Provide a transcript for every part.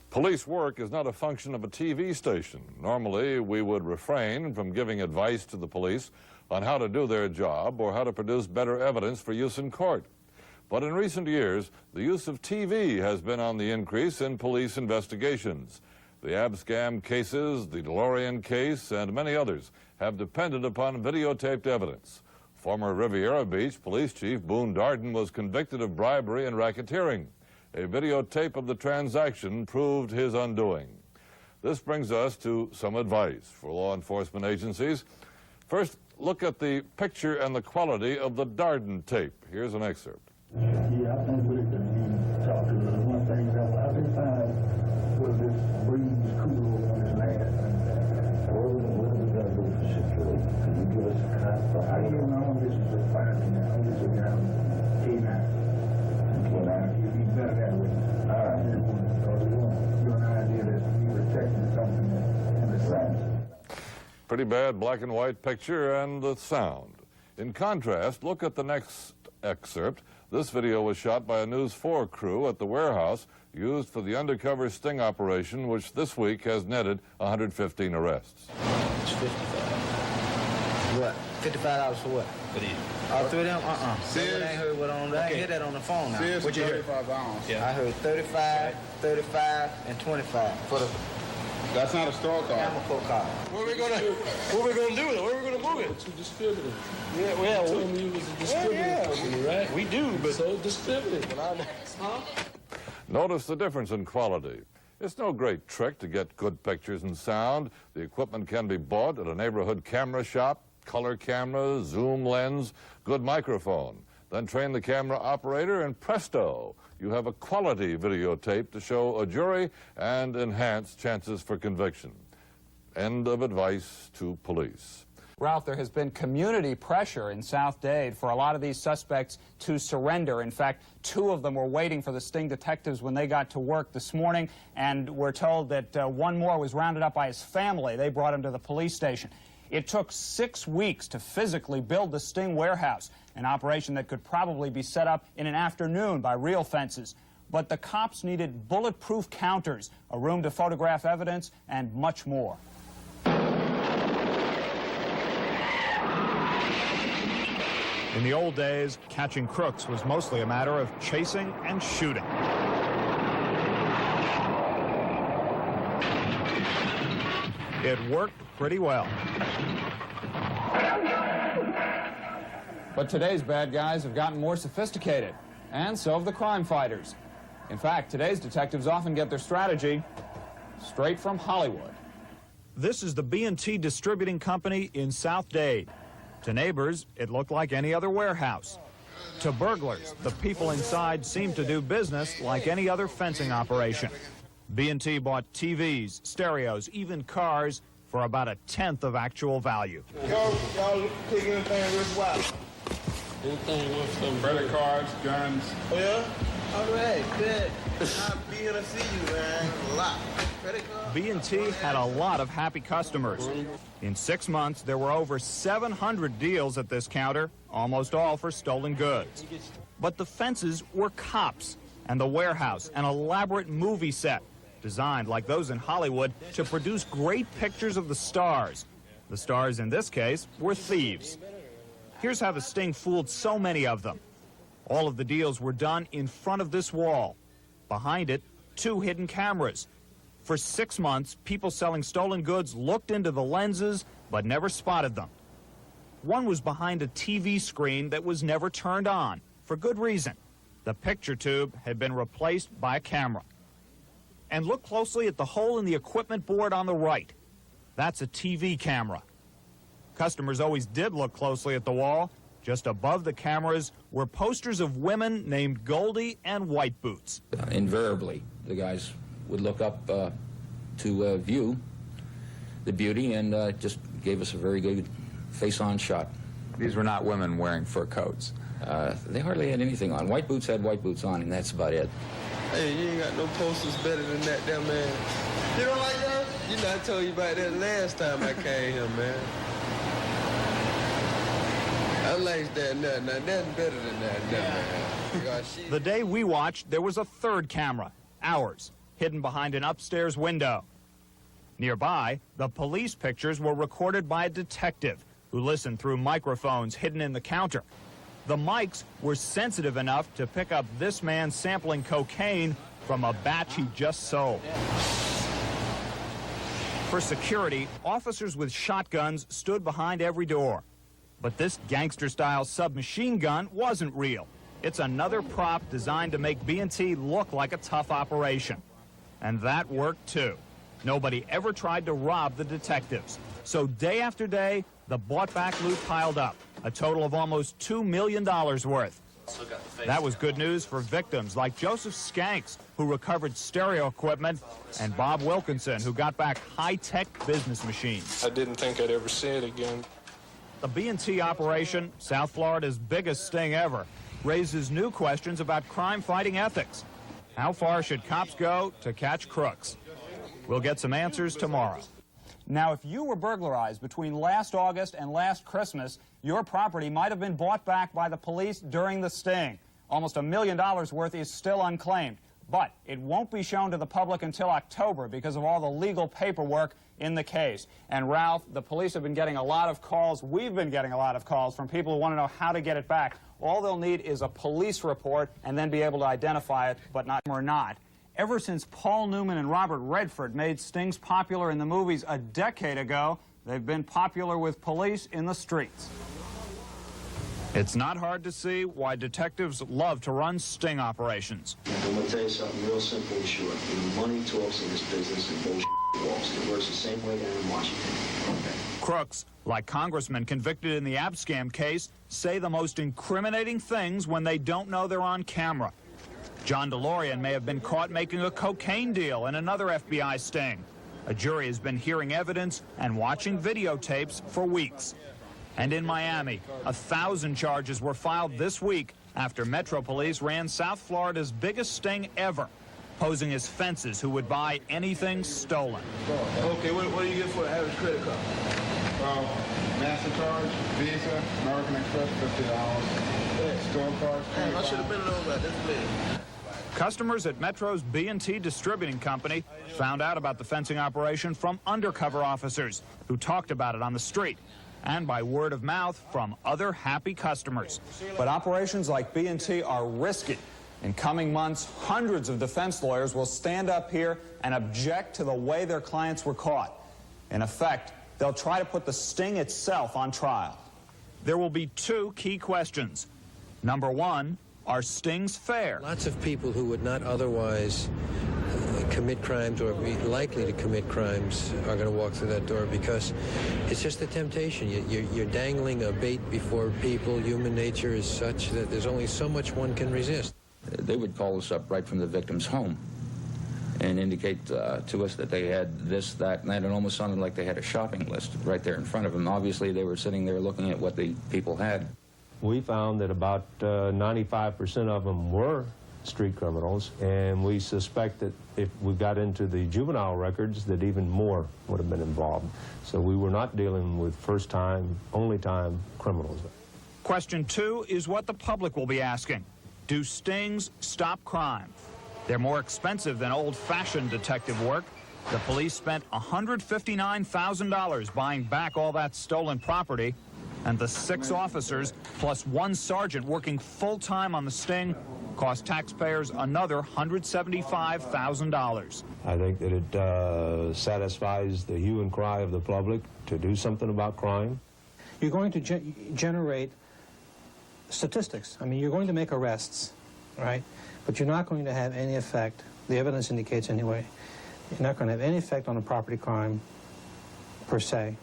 Police work is not a function of a TV station. Normally, we would refrain from giving advice to the police on how to do their job or how to produce better evidence for use in court. But in recent years, the use of TV has been on the increase in police investigations. The Abscam cases, the DeLorean case, and many others have depended upon videotaped evidence. Former Riviera Beach Police Chief Boone Darden was convicted of bribery and racketeering. A videotape of the transaction proved his undoing. This brings us to some advice for law enforcement agencies. First, look at the picture and the quality of the Darden tape. Here's an excerpt. Yeah, I think we can talk to the one thing that I've been finding was this breeze cool on this land. What are we going to do for situation? Can you give us a kind? I don't know. This is a finding now. This is around K9. You'll be better that way. All right. Because we want you an idea that you're protecting something in the sense. Pretty bad black and white picture and the sound. In contrast, look at the next excerpt. This video was shot by a News 4 crew at the warehouse used for the undercover sting operation, which this week has netted 115 arrests. It's 55. What? $55 for what? For these. All three of them? Serious? I ain't heard what on that. I didn't hear that on the phone now. Serious, What you heard? 35 pounds. Yeah. I heard 35, 35, and 25 for the That's not a store card. Amoco card. What are we gonna do though? Where are we gonna move it? To distribute it. Yeah, well, You told me you was a distributor company, right? we do, but So distribute it. Huh? Notice the difference in quality. It's no great trick to get good pictures and sound. The equipment can be bought at a neighborhood camera shop, color camera, zoom lens, good microphone. Then train the camera operator and presto, you have a quality videotape to show a jury and enhance chances for conviction. End of advice to police. Ralph, there has been community pressure in South Dade for a lot of these suspects to surrender. In fact, 2 of them were waiting for the sting detectives when they got to work this morning, and we're told that one more was rounded up by his family. They brought him to the police station. It took 6 weeks to physically build the sting warehouse, an operation that could probably be set up in an afternoon by real fences. But the cops needed bulletproof counters, a room to photograph evidence, and much more. In the old days, catching crooks was mostly a matter of chasing and shooting. It worked pretty well. But today's bad guys have gotten more sophisticated, and so have the crime fighters. In fact, today's detectives often get their strategy straight from Hollywood. This is the B&T Distributing Company in South Dade. To neighbors, it looked like any other warehouse. To burglars, the people inside seemed to do business like any other fencing operation. B&T bought TVs, stereos, even cars for about 1/10 of actual value. Y'all take anything worthwhile? Anything with some Credit cards, guns. oh yeah? All right, good. I'll be here to see you, man. A lot. Credit card? B&T had a lot of happy customers. In 6 months, there were over 700 deals at this counter, almost all for stolen goods. But the fences were cops, and the warehouse an elaborate movie set, designed like those in Hollywood to produce great pictures of the stars. The stars in this case were thieves. Here's how the sting fooled so many of them. All of the deals were done in front of this wall. Behind it, 2 hidden cameras. For 6 months, people selling stolen goods looked into the lenses, but never spotted them. One was behind a TV screen that was never turned on, for good reason. The picture tube had been replaced by a camera. And look closely at the hole in the equipment board on the right. That's a TV camera. Customers always did look closely at the wall. Just above the cameras were posters of women named Goldie and White Boots. Invariably, the guys would look up to view the beauty and just gave us a very good face-on shot. These were not women wearing fur coats. They hardly had anything on. White Boots had white boots on, and that's about it. Hey, you ain't got no posters better than that there, man. You don't like that? You know, I told you about that last time I came here, man. I like that, nothing better than that, man. The day we watched, there was a third camera, ours. hidden behind an upstairs window. Nearby, the police pictures were recorded by a detective who listened through microphones hidden in the counter. The mics were sensitive enough to pick up this man sampling cocaine from a batch he just sold. For security, officers with shotguns stood behind every door. But this gangster-style submachine gun wasn't real. It's another prop designed to make B&T look like a tough operation. And that worked too. Nobody ever tried to rob the detectives. So day after day, the bought-back loot piled up, a total of almost $2 million worth. That was good news for victims like Joseph Skanks, who recovered stereo equipment, and Bob Wilkinson, who got back high-tech business machines. I didn't think I'd ever see it again. The B&T operation, South Florida's biggest sting ever, raises new questions about crime-fighting ethics. How far should cops go to catch crooks? We'll get some answers tomorrow. Now, if you were burglarized between last August and last Christmas, your property might have been bought back by the police during the sting. Almost $1 million worth is still unclaimed, but it won't be shown to the public until October because of all the legal paperwork in the case. And Ralph, the police have been getting a lot of calls. We've been getting a lot of calls from people who want to know how to get it back. All they'll need is a police report and then be able to identify it, but not or not. Ever since Paul Newman and Robert Redford made stings popular in the movies a decade ago, they've been popular with police in the streets. It's not hard to see why detectives love to run sting operations. I'm going to tell you something real simple and short. Money talks in this business and bullshit walks. It works the same way down in Washington. Crooks, like congressmen convicted in the Abscam case, say the most incriminating things when they don't know they're on camera. John DeLorean may have been caught making a cocaine deal in another FBI sting. A jury has been hearing evidence and watching videotapes for weeks. And in Miami, 1,000 charges were filed this week after Metro Police ran South Florida's biggest sting ever, posing as fences who would buy anything stolen. Okay, what do you get for an average credit card? MasterCard, Visa, American Express, $50. Store cards, Damn, I should have been over at this place. Customers at Metro's B&T Distributing Company found out about the fencing operation from undercover officers who talked about it on the street and by word of mouth from other happy customers. But operations like B&T are risky. In coming months, hundreds of defense lawyers will stand up here and object to the way their clients were caught. In effect, they'll try to put the sting itself on trial. There will be two key questions. Number one, are stings fair? Lots of people who would not otherwise commit crimes or be likely to commit crimes are going to walk through that door because it's just a temptation. You're dangling a bait before people. Human nature is such that there's only so much one can resist. They would call us up right from the victim's home and indicate to us that they had this, that, and that. It almost sounded like they had a shopping list right there in front of them. Obviously, they were sitting there looking at what the people had. We found that about 95% of them were street criminals, and we suspect that if we got into the juvenile records that even more would have been involved. So we were not dealing with first-time, only-time criminals. Question two is what the public will be asking. Do stings stop crime? They're more expensive than old-fashioned detective work. The police spent $159,000 buying back all that stolen property, and the 6 officers plus 1 sergeant working full-time on the sting cost taxpayers another $175,000. I think that it satisfies the hue and cry of the public to do something about crime. You're going to generate statistics. I mean, you're going to make arrests, right? But you're not going to have any effect, the evidence indicates anyway, you're not going to have any effect on a property crime per se.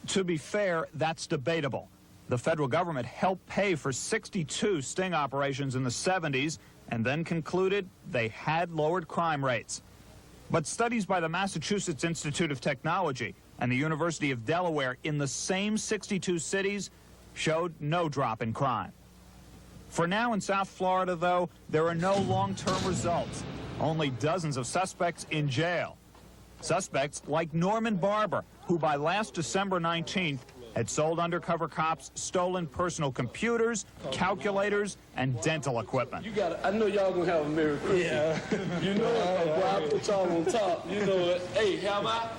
To be fair, that's debatable. The federal government helped pay for 62 sting operations in the 70s and then concluded they had lowered crime rates. But studies by the Massachusetts Institute of Technology and the University of Delaware in the same 62 cities showed no drop in crime. For now in South Florida, though, there are no long-term results, only dozens of suspects in jail. Suspects like Norman Barber, who by last December 19th had sold undercover cops stolen personal computers, calculators, and dental equipment. I know y'all gonna have a Merry Christmas. Yeah. You know it, boy, I put y'all on top. You know it. Hey, how about?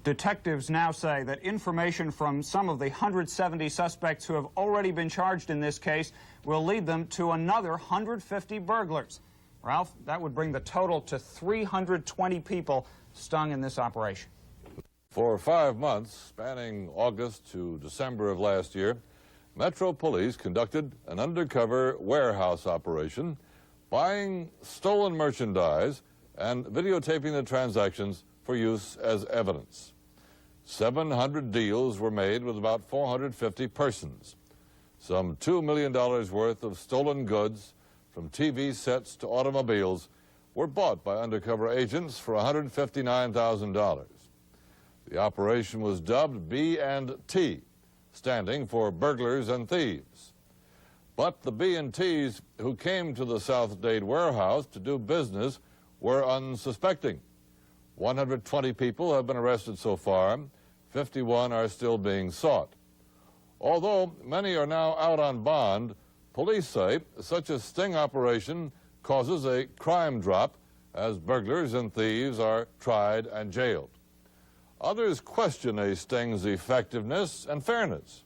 Detectives now say that information from some of the 170 suspects who have already been charged in this case will lead them to another 150 burglars. Ralph, that would bring the total to 320 people stung in this operation. For 5 months, spanning August to December of last year, Metro Police conducted an undercover warehouse operation, buying stolen merchandise and videotaping the transactions for use as evidence. 700 deals were made with about 450 persons. Some $2 million worth of stolen goods, from TV sets to automobiles, were bought by undercover agents for $159,000. The operation was dubbed B&T, standing for burglars and thieves. But the B&Ts who came to the South Dade warehouse to do business were unsuspecting. 120 people have been arrested so far. 51 are still being sought. Although many are now out on bond, police say such a sting operation causes a crime drop as burglars and thieves are tried and jailed. Others question a sting's effectiveness and fairness.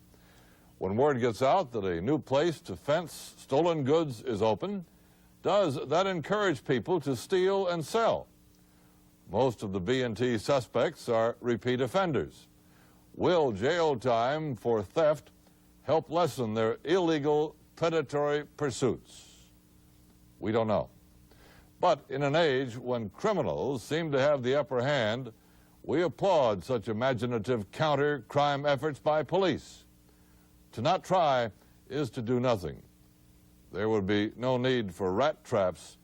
When word gets out that a new place to fence stolen goods is open, does that encourage people to steal and sell? Most of the B&T suspects are repeat offenders. Will jail time for theft help lessen their illegal predatory pursuits? We don't know. But in an age when criminals seem to have the upper hand, we applaud such imaginative counter-crime efforts by police. To not try is to do nothing. There would be no need for rat traps